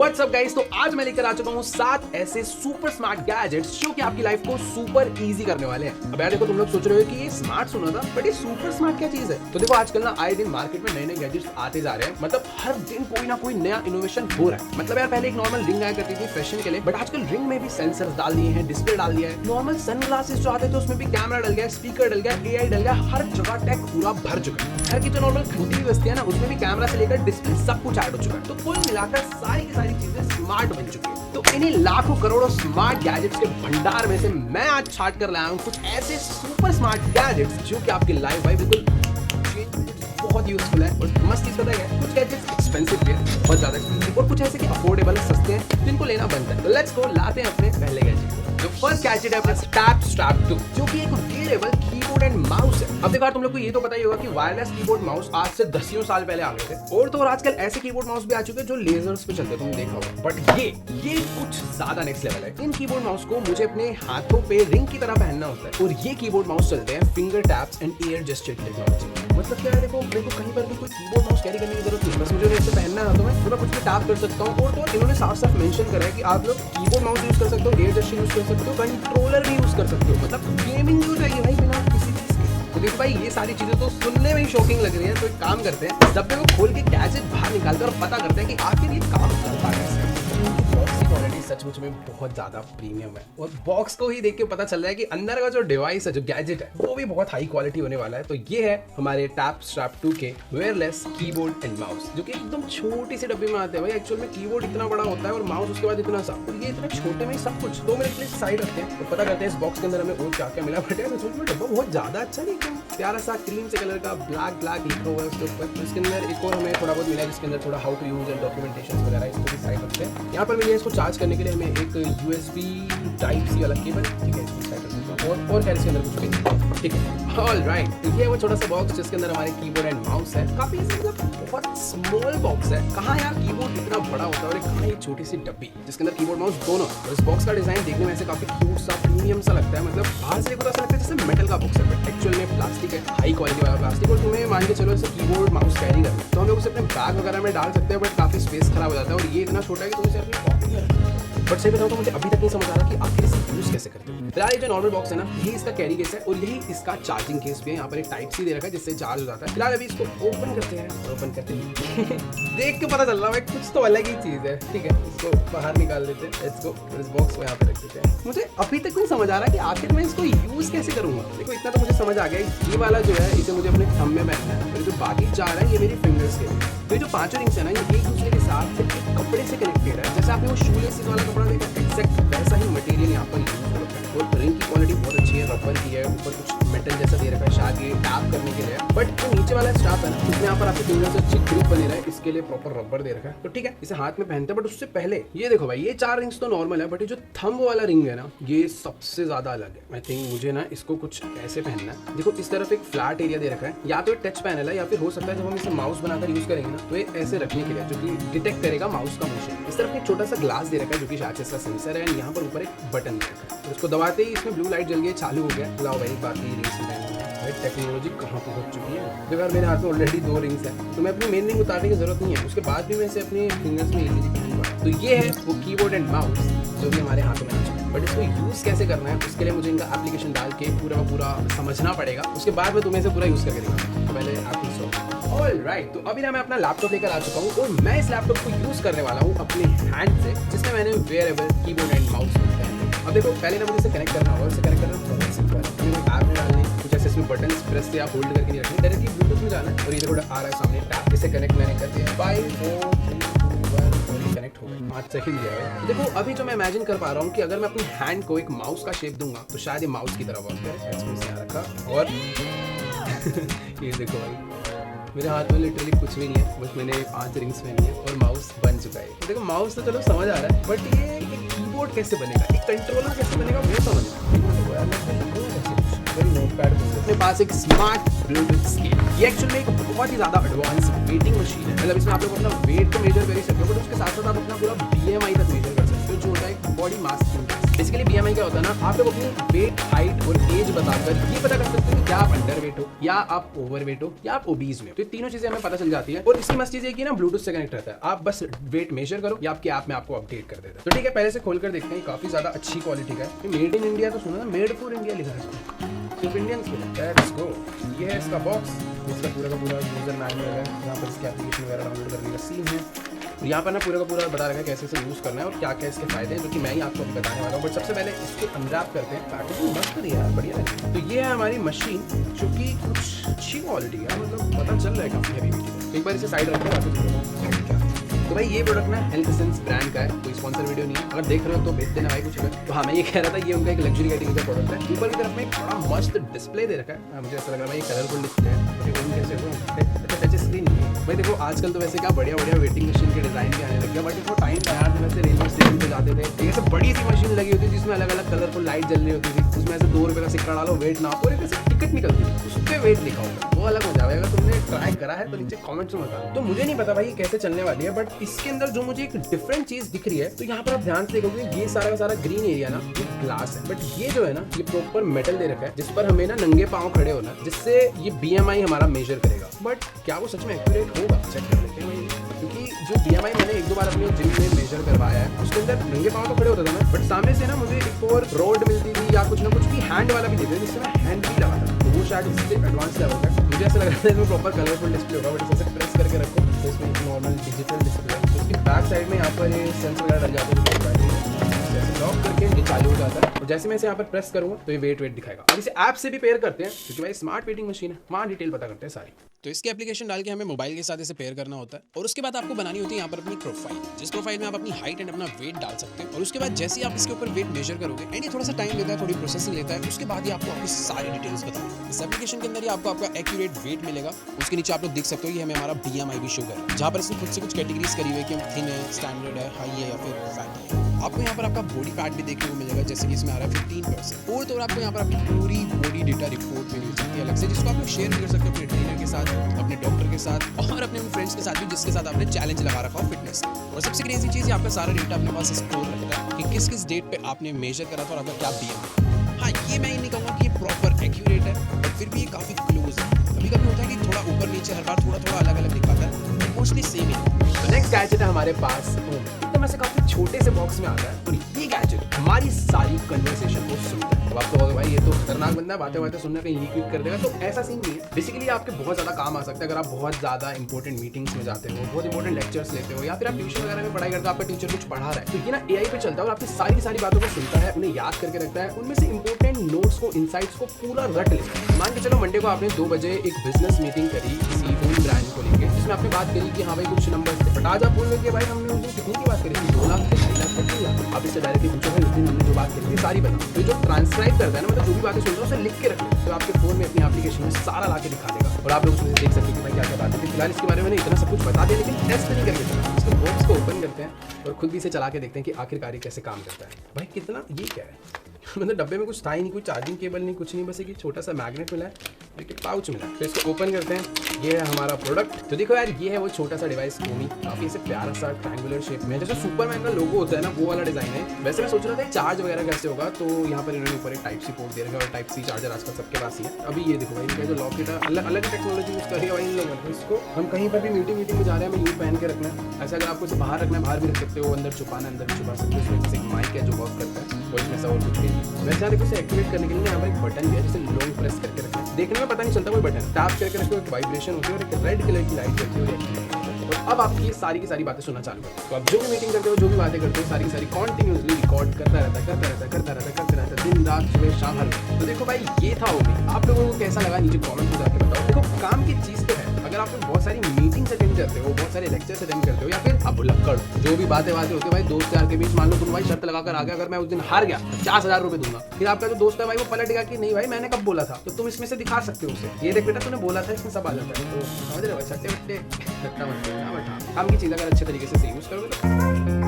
What's up guys, तो आज मैं लेकर आ चुका हूँ 7 ऐसे सुपर स्मार्ट गैजेट्स जो कि आपकी लाइफ को सुपर इजी करने वाले हैं। अब यार देखो, तुम लोग सोच रहे हो कि ये स्मार्ट सुना था, बट ये सुपर स्मार्ट क्या चीज है? तो देखो, आजकल ना आए दिन मार्केट में नए नए गैजेट्स आते जा रहे हैं। मतलब हर दिन कोई ना कोई नया इनोवेशन हो रहा है। मतलब यार पहले एक नॉर्मल रिंग आया करती थी फैशन के लिए, बट आजकल रिंग में भी सेंसर्स डाल दिए हैं, डिस्प्ले डाल दिया है। नॉर्मल सनग्लासेस जो आते थे उसमें भी कैमरा डल गया, स्पीकर डल गया, एआई डल गया। हर जगह टेक पूरा भर चुका है। घर की जो नॉर्मल छोटी भी वस्तुएं है ना, उसमें भी कैमरा से लेकर डिस्प्ले सब कुछ ऐड हो चुका है। तो कुल मिलाकर सारी की सारी चीजें स्मार्ट बन चुकी है। तो इन्हीं लाखों करोड़ों स्मार्ट गैजेट्स के भंडार में से मैं आज छाट कर लाया हूँ कुछ ऐसे सुपर स्मार्ट गैजेट्स जो कि आपकी लाइफ भाई बिल्कुल बहुत यूजफुल है। और मस्त चीज पता है, कुछ गैजेट्स एक्सपेंसिव भी है, बहुत ज्यादा एक्सपेंसिव, और कुछ ऐसे कि अफोर्डेबल है, सस्ते हैं, जिनको लेना बनता है। तो लेट्स गो, लाते हैं अपने पहले गैजेट को। जो फर्स्ट गैजेट है अपना टैप स्ट्रैप 2, जो कि एक वेयरेबल कीबोर्ड एंड माउस है। अब देखो, तुम लोग को ये तो पता ही होगा कि वायरलेस कीबोर्ड माउस आज से 10 साल पहले आ गए थे। और तो और आजकल ऐसे कीबोर्ड माउस भी आ चुके हैं जो लेजर्स पे चलते हैं, तुमने देखा होगा। बट ये कुछ ज्यादा नेक्स्ट लेवल है। इन कीबोर्ड माउस को मुझे अपने हाथों पे रिंग की तरह पहनना होता है, और ये कीबोर्ड माउस चलते हैं finger taps and air gesture technology. मतलब क्या है, देखो मेरे को कहीं पर भी कोई कीबोर्ड माउस कैरी करने की जरूरत नहीं, बस मुझे इसे पहनना है तो मैं पूरा कुछ भी टैप कर सकता हूँ। और तो इन्होंने साफ साफ मेंशन करा है कि आप लोग कीबोर्ड माउस यूज कर सकते हो, एयर जेस्चर यूज कर सकते हो, कंट्रोलर भी यूज कर सकते हो। मतलब गेमिंग यूज है ये भाई, बिना किसी चीज के। तो देखो भाई, ये सारी चीजें तो सुनने में ही शॉकिंग लग रही है। तो एक काम करते हैं, डब्बे को खोल के गैजेट बाहर निकालते हैं और पता करते हैं कि आखिर ये काम करता कैसे। बॉक्स की क्वालिटी सचमुच में बहुत ज्यादा प्रीमियम है, और बॉक्स को ही देख के पता चल रहा है कि अंदर का जो डिवाइस है, जो गैजेट है, वो भी बहुत हाई क्वालिटी होने वाला है। तो ये है हमारे टैप स्ट्रैप 2 के वेयरलेस कीबोर्ड एंड माउस, जो कि एकदम छोटी सी डब्बे में आते हैं। भाई एक्चुअल में कीबोर्ड इतना बड़ा होता है और माउस उसके बाद इतना सा, और ये इतने छोटे में ही सब कुछ। 2 मिनट के लिए साइड रखते हैं और पता करते हैं इस बॉक्स के अंदर हमें और क्या क्या मिला। बट यार सच में डब्बा बहुत ज्यादा अच्छा नहीं है, प्यारा सा क्रीम से कलर का ब्लैक लिखा हुआ है उसके ऊपर। इसके अंदर एक और हमें थोड़ा बहुत मिला है, जिसके अंदर थोड़ा how to use and documentation वगैरह, इसको भी साइड रखते हैं। यहाँ पर मिली है इसको चार्ज करने के लिए हमें एक USB टाइप सी वाला केबल, ठीक है, इसको साइड रखते हैं। और खैर इसके अंदर कुछ भी, ठीक है, ऑलराइट। तो ये वो छोटा सा बॉक्स जिसके अंदर हमारे कीबोर्ड एंड माउस है। काफी मतलब बहुत स्मॉल बॉक्स है। कहाँ यार कीबोर्ड इतना बड़ा होता है और कहाँ ये छोटी सी डब्बी जिसके अंदर कीबोर्ड माउस दोनों। और इस बॉक्स का डिजाइन देखने में ऐसे काफी क्यूट सा, प्रीमियम सा लगता है। मतलब बाहर से देखो तो ऐसा लगता है जैसे मेटल का बॉक्स है, बट एक्चुअल में प्लास्टिक है, हाई क्वालिटी वाला प्लास्टिक। और तुम्हें मान के चलो इसे कीबोर्ड माउस कैरी करना तो हम लोग उसे अपने बैग वगैरह में डाल सकते हैं, बट काफी स्पेस खराब हो जाता है। और ये इतना छोटा है कि तुम इसे अपनी पॉकेट में रख। बट सही बताऊं तो मुझे अभी तक नहीं समझ आ रहा कि आखिर इसे यूज कैसे करते हैं। फिलहाल ये जो नॉर्मल बॉक्स है ना, यही इसका कैरी केस है, और यही इसका चार्जिंग केस भी है। यहाँ पर एक टाइप सी दे रखा है जिससे चार्ज हो जाता है। फिलहाल अभी इसको ओपन करते हैं, ओपन करते हैं देख के पता चल रहा है कुछ तो अलग ही चीज है। ठीक है, इसको बाहर निकाल देते हैं, इसको इस बॉक्स को यहाँ पे रख देते हैं। मुझे अभी तक नहीं समझ आ रहा कि आखिर मैं इसको यूज कैसे करूंगा। देखो इतना तो मुझे समझ आ गया, ये वाला जो है इसे मुझे अपने थंब में पहनना है, और जो बाकी 4 है ये मेरी फिंगर्स के लिए। तो ये जो 5 रिंग्स है ना, ये एक दूसरे के साथ सिर्फ एक कपड़े से कनेक्टेड है। जैसे आपने वो शूलेस वाला कपड़ा देखा, एक्जैक्ट वैसा ही मटेरियल यहाँ पर यूज हो रखा है। और रिंग की क्वालिटी बहुत अच्छी है, रबर की है, ऊपर कुछ मेटल जैसा दे रखा है, शायद ये टैप करने के लिए। बट जो नीचे वाला स्ट्रैप है ना, उसमें यहाँ पर आपके फिंगर से अच्छी ग्रिप बने रहा है, इसके लिए प्रॉपर रबर दे रखा है। तो ठीक है, इसे हाथ में पहनते हैं। बट उससे पहले ये देखो भाई, ये 4 रिंग्स तो नॉर्मल है, बट ये जो थंब वाला रिंग है ना, ये सबसे ज्यादा अलग है। आई थिंक मुझे ना इसको कुछ ऐसे पहनना है। देखो इस तरफ एक फ्लैट एरिया दे रखा है, या तो टच पैनल है, या फिर हो सकता है जब हम इसे माउस बनाकर यूज करेंगे ना, तो ये ऐसे रखने के लिए, जो कि डिटेक्ट करेगा माउस का मोशन। इस तरफ एक छोटा सा ग्लास दे रखा है, जो कि शायद इसका सेंसर है। यहाँ पर ऊपर एक बटन दे रखा है, उसको दबाते ही इसमें ब्लू लाइट जल गई, चालू हो गया। लाओ भाई, बाकी रिंग्स भाई टेक्नोलॉजी कहाँ पहुंच चुकी है। देखो यार, मेरे हाथ में ऑलरेडी 2 रिंग्स है, तो मैं अपनी मेन रिंग उतारने की जरूरत नहीं है। उसके बाद भी मैं इसे अपने फिंगर्स में इजीली पहनूंगा। तो ये है वो कीबोर्ड एंड माउस जो भी हमारे हाथों में आ चुका है। बट इसको यूज कैसे करना है, उसके लिए मुझे इनका एप्लीकेशन डाल के पूरा समझना पड़ेगा। उसके बाद मैं तुम्हें इसे पूरा यूज करके दिखाऊंगा। तो पहले आप ऑलराइट, तो अभी ना मैं अपना लैपटॉप लेकर आ चुका हूँ, और मैं इस लैपटॉप को यूज करने वाला हूँ अपने हैंड से, जिसमें मैंने वेयरेबल कीबोर्ड एंड माउस पहना है। अब देखो, पहले ना मुझे इसे कनेक्ट करना होगा। इसे कनेक्ट करना बहुत सिंपल है। हमें ऐप में डालने कुछ ऐसे इसमें बटन प्रेस से आप होल्ड करके नहीं रखने, डायरेक्टली ब्लूटूथ में जाना है। और ये देखो आ रहा है सामने टैप, इसे कनेक्ट मैंने कर दिया। 5 4 3 2 1 और ये कनेक्ट हो गया। 5 सेकंड लिया है। देखो अभी जो मैं इमेजिन कर पा रहा हूँ कि अगर मैं अपनी हैंड को एक माउस का शेप दूंगा तो शायद ये माउस की तरह वर्क करे। इसको इसे यहाँ रखा, और ये देखो भाई, मेरे हाथ में लिटरली कुछ भी नहीं है, बस मैंने 5 रिंग्स पहनी है और माउस बन चुका है। देखो माउस तो चलो समझ आ रहा है, बट ये एक कीबोर्ड कैसे बनेगा, एक कंट्रोलर कैसे बनेगा, वो समझ अपने पास एक स्मार्ट ब्लूटूथ स्केल। ये एक्चुअल में एक बहुत ही ज्यादा एडवांस वेटिंग मशीन है। मतलब इसमें आप लोग अपना वेट तो मेजर कर ही सकते हो, बट उसके साथ साथ आप अपना पूरा BMI तक मेजर कर सकते हो, जो होता है body mass index. Basically BMI क्या होता है ना, आप लोग अपनी वेट, हाइट और एज बताकर ये पता कर सकते हो कि क्या आप अंडर वेट हो या आप ओवर वेट हो या आप ओबीज में हो। तो तीनों चीजें हमें पता चल जाती है। और इसकी मस्त चीज है कि ना ब्लूटूथ से कनेक्ट रहता है। आप बस वेट मेजर करो या आपके ऐप में आपको अपडेट कर देता है। तो ठीक है, पहले से खोलकर देखते हैं। काफी ज्यादा अच्छी क्वालिटी का है। मेड इन इंडिया तो सुना ना, मेड फॉर इंडिया लिखा है, सिर्फ इंडियंस के लिए। Let's go. ये है इसका बॉक्स, इसका पूरा का पूरा यूजर मैनुअल है। यहाँ पर इसके एप्लीकेशन वगैरह डाउनलोड करने का सीन है। और यहाँ पर ना पूरा का पूरा बता रखा है कैसे इसे यूज़ करना है और क्या क्या इसके फायदे हैं, जो कि मैं ही आपको बताने वाला हूँ। बट सबसे पहले इसको अनरैप करते हैं। पैकेजिंग मस्त है यार, बढ़िया है। तो ये है हमारी मशीन, जो कि कुछ अच्छी क्वालिटी है, मतलब पता चल रहा है काफ़ी हैवी वेट। एक बार इसे साइड रखते हैं। तो भाई ये प्रोडक्ट ना हेल्थ एसेंस ब्रांड का है, कोई स्पॉन्सर वीडियो नहीं है। अगर देख रहे हो तो भेज देना भाई कुछ अगर। तो हाँ, मैं ये कह रहा था, ये उनका एक लग्जरी कैटेगरी का प्रोडक्ट है। ऊपर की तरफ में एक बड़ा मस्त डिस्प्ले दे रखा है। मुझे ऐसा लग रहा है ये कलरफुल डिस्प्ले है। कैसे हो टच स्क्रीन नहीं है भाई। देखो आजकल तो वैसे क्या बढ़िया बढ़िया वेटिंग मशीन के डिजाइन भी आने लग गया। बट इसको टाइम था यार, वैसे रेलवे स्टेशन पे जाते थे, ये सब बड़ी सी मशीन लगी होती थी जिसमें अलग अलग कलरफुल लाइट जल रही होती थी। उसमें ऐसे 2 रुपये का सिक्का डालो, वेट नापो और एक टिकट निकलती थी, उस पर वेट लिखा होगा, वो अलग हो जाएगा। अगर तुमने ट्राई करा है तो नीचे कमेंट्स में बताओ। तो मुझे नहीं पता भाई ये कैसे चलने वाली है, बट इसके अंदर जो मुझे एक डिफरेंट चीज दिख रही है, तो यहाँ पर आप ध्यान से देखोगे ये सारा का सारा ग्रीन एरिया ना ये ग्लास है। बट ये जो है ना, ये प्रॉपर मेटल दे रखा है, जिस पर हमें ना नंगे पाँव खड़े होना, जिससे ये बीएमआई हमारा मेजर करेगा। बट क्या वो सच में एक्यूरेट होगा, चेक कर लेते हैं। क्योंकि जो बीएमआई मैंने 1-2 बार अपने जिम में मेजर करवाया है, उसके अंदर नंगे पाँव तो खड़े होता था मैं, बट सामने से ना मुझे एक और रोड मिलती थी या कुछ ना कुछ भी हैंड वाला भी देते थे, जिससे मैं हैंड भी लगा था। तो वो शायद इससे एडवांस लेवल का मुझे ऐसा लग रहा है इसमें प्रॉपर कलरफुल डिस्प्ले होगा। बट इसे प्रेस करके रखो तो इसमें एक नॉर्मल डिजिटल डिस्प्ले है। तो उसकी बैक साइड में यहाँ पर ये सेंसर वगैरह लग जाते हैं, जैसे लॉक करके ये चालू हो जाता है। और जैसे मैं इसे यहाँ पर प्रेस करूँगा तो ये वेट दिखाएगा। अब इसे ऐप से भी पेयर करते हैं, क्योंकि भाई स्मार्ट वेटिंग मशीन है, वहाँ डिटेल पता करते हैं सारी। तो इसकी एप्लीकेशन डाल के हमें मोबाइल के साथ इसे पेयर करना होता है और उसके बाद आपको बनानी होती है यहाँ पर अपनी प्रोफाइल, जिस प्रोफाइल में आप अपनी हाइट एंड अपना वेट डाल सकते हैं। और उसके बाद जैसे ही आप इसके ऊपर वेट मेजर करोगे, एंड ये थोड़ा सा टाइम लेता है, थोड़ी प्रोसेसिंग लेता है, उसके बाद ही आपको अपनी सारी डिटेल्स बताएंगे। इस एप्लीकेशन के अंदर ही आपको आपका एक्यूरेट वेट मिलेगा। उसके नीचे आप लोग देख सकते हो ये हमें हमारा बीएमआई भी शो कर रहा है, जहाँ पर इसने खुद से कुछ कैटेगरीज करी हुई है कि हम थिन है, स्टैंडर्ड है, हाई है या फिर फैट है। आपको यहाँ पर आपका बॉडी फैट भी देखने को मिलेगा, जैसे कि इसमें आ रहा है 15%। और तो आपको यहाँ पर अपनी पूरी बॉडी डेटा रिपोर्ट भी मिल सकती है अलग से, जिसको आप लोग शेयर कर सकते हो अपने ट्रेनर के साथ, अपने डॉक्टर के साथ और अपने फ्रेंड्स के साथ भी, जिसके साथ आपने चैलेंज लगा रखा हो फिटनेस। और सबसे क्रेजी चीज़ है, आपका सारा डेटा अपने पास स्टोर रखता है कि किस किस डेट पे आपने मेजर करा था और आपका क्या बीएमआई। हाँ, ये मैं नहीं कहूँगा कि ये प्रॉपर एक्यूरेट है, बट फिर भी ये काफ़ी क्लोज है। कभी कभी होता है कि थोड़ा ऊपर नीचे हर बार थोड़ा अलग अलग दिखाता है, मोस्टली सेम ही है। तो नेक्स्ट गैजेट है हमारे पास एकदम ऐसे काफी छोटे से बॉक्स में आता है, और ये गैजेट हमारी सारी कन्वर्सेशन को सुनता है। अब आप कहोगे भाई ये तो खतरनाक बंदा है, बातें सुनने कहीं लीक कर देगा, तो ऐसा सीन नहीं है। बेसिकली आपके बहुत ज्यादा काम आ सकता है अगर आप बहुत ज्यादा इंपॉर्टेंट मीटिंग्स में जाते हो, बहुत इंपॉर्टेंट लेक्चर्स लेते हो, या फिर आप ट्यूशन वगैरह में पढ़ाई करते हो, आपका टीचर कुछ पढ़ा रहा है, तो ये ना एआई पे चलता है और आपकी सारी बातों को सुनता है, उन्हें याद करके रखता है, उनमें से इंपॉर्टेंट नोट्स को, इनसाइट्स को पूरा रट लेता है। मान के चलो मंडे को आपने 2 बजे एक बिजनेस मीटिंग करी किसी फोन ब्रांड को लेकर, जिसमें आपने बात करी कि हाँ भाई कुछ नंबर थे, बट आज आप भूल गए कि भाई हमने उस दिन कितनी की बात करी थी, 2 लाख, 2.5 लाख, 3 लाख। आप इससे डायरेक्टली पूछो भाई उस दिन हमने जो बात करी थी सारी बताओ। तो जो ट्रांसक्राइब करता है ना, मतलब जो भी बातें सुन रहे हो उसे लिख के रख लो, तो आपके फोन में अपनी एप्लीकेशन में सारा ला के दिखा देगा और आप लोग उसमें देख सकते हो कि भाई क्या क्या बात है। फिलहाल इसके बारे में इतना सब कुछ बता दें, लेकिन टेस्ट नहीं करके चला। इसके बॉक्स को ओपन करते हैं और खुद भी इसे चला के देखते हैं कि आखिरकार ये कैसे काम करता है। भाई कितना, ये क्या है मतलब डब्बे में कुछ था ही नहीं, कोई चार्जिंग केबल नहीं, कुछ नहीं, बस एक छोटा सा मैग्नेट मिला है, एक पाउच मिला है। तो इसको ओपन करते हैं, ये है हमारा प्रोडक्ट। तो देखो यार, ये है वो छोटा सा डिवाइस, कोमी काफी ऐसे प्यारा सा ट्रायंगुलर शेप में, जैसे सुपरमैन का लोगो होता है ना, वो वाला डिजाइन है। वैसे मैं सोच रहा था चार्ज वगैरह कैसे होगा, तो यहाँ पर इन्होंने ऊपर एक टाइप सी पोर्ट दे रखा है और टाइप सी चार्जर आजकल सबके पास ही है। अभी ये देखो भाई, इनका जो लॉकेट है अलग अलग टेक्नोलॉजी यूज करेगा भाई इन लोगों ने। इसको हम कहीं पर भी मीटिंग में जा रहे हैं, हमें यूँ पहन के रखना है। ऐसा अगर आपको इसे बाहर रखना है, बाहर भी रख सकते हो, अंदर छुपाना है अंदर भी छुपा सकते हो। इसमें एक माइक है जो वर्क करता है, और इसमें ऐसा और कुछ नहीं। वैसे यहाँ देखो इसे एक्टिवेट करने के लिए यहाँ पर एक बटन भी है, जिसे लॉन्ग प्रेस करके रखना है। देखने में पता नहीं चलता कोई बटन, टैप करके रखो, एक वाइब्रेशन होती है और एक रेड कलर की लाइट जलती है। और अब आपकी सारी की सारी बातें सुनना चालू करते हो। तो आप जो भी मीटिंग करते हो, जो भी बातें करते हो, सारी की सारी कॉन्टिन्यूसली रिकॉर्ड करता रहता है दिन रात, सुबह शाम हर। तो देखो भाई, ये था वो। आप लोगों को कैसा लगा नीचे कमेंट में जाके बताओ। देखो काम की चीज तो है, अगर आप बहुत सारी मीटिंग्स अटेंड करते हो, बहुत सारे लेक्चर्स अटेंड करते हो, या फिर अब लक्कड़ जो भी बातें होती है भाई दोस्त यार के बीच, मान लो तुम भाई शर्त लगाकर आ गया, अगर मैं उस दिन हार गया 50,000 रुपए दूंगा, फिर आपका जो दोस्त है भाई वो पलटेगा कि नहीं भाई मैंने कब बोला था, तो तुम इसमें से दिखा सकते हो उसे, ये देख बेटा तूने बोला था, इसमें सब आ जाता है। तो समझ रहे हो, सट्टे वट्टे काम की चीज अगर अच्छे तरीके से यूज करोगे तो